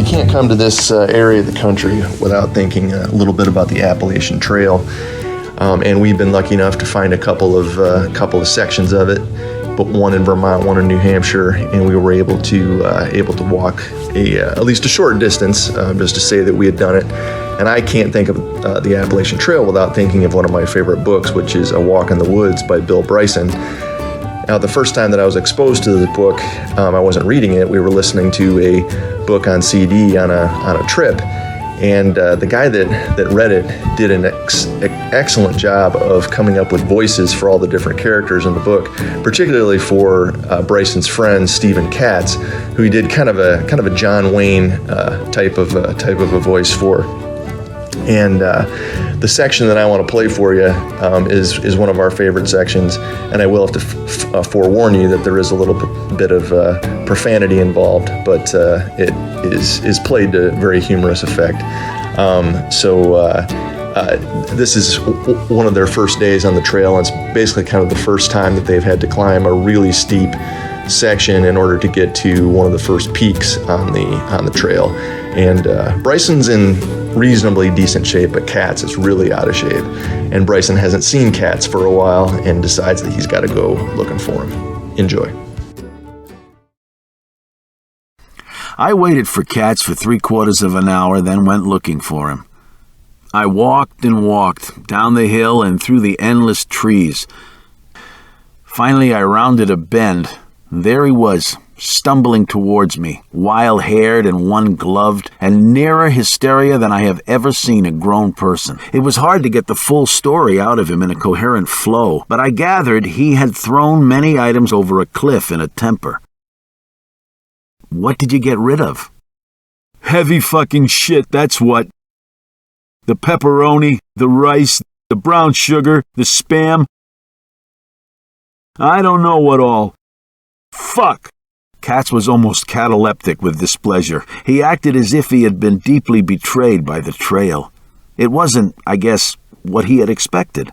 can't come to this area of the country without thinking a little bit about the Appalachian Trail. And we've been lucky enough to find a couple of sections of it, but one in Vermont, one in New Hampshire, and we were able to walk at least a short distance, just to say that we had done it. And I can't think of the Appalachian Trail without thinking of one of my favorite books, which is A Walk in the Woods by Bill Bryson. Now, the first time that I was exposed to the book, I wasn't reading it. We were listening to a book on CD on a trip, and the guy that read it did an excellent job of coming up with voices for all the different characters in the book, particularly for Bryson's friend Stephen Katz, who he did kind of a John Wayne type of a voice for. And the section that I want to play for you is one of our favorite sections, and I will have to forewarn you that there is a little bit of profanity involved, but it is played to very humorous effect. This is one of their first days on the trail, and it's basically kind of the first time that they've had to climb a really steep section in order to get to one of the first peaks on the trail. And Bryson's in reasonably decent shape, but Katz is really out of shape. And Bryson hasn't seen Katz for a while and decides that he's got to go looking for him. Enjoy. I waited for Katz for 3/4 of an hour, then went looking for him. I walked and walked down the hill and through the endless trees. Finally, I rounded a bend. There he was, stumbling towards me, wild-haired and one-gloved, and nearer hysteria than I have ever seen a grown person. It was hard to get the full story out of him in a coherent flow, but I gathered he had thrown many items over a cliff in a temper. What did you get rid of? Heavy fucking shit, that's what. The pepperoni, the rice, the brown sugar, the Spam. I don't know what all. Fuck! Katz was almost cataleptic with displeasure. He acted as if he had been deeply betrayed by the trail. It wasn't, I guess, what he had expected.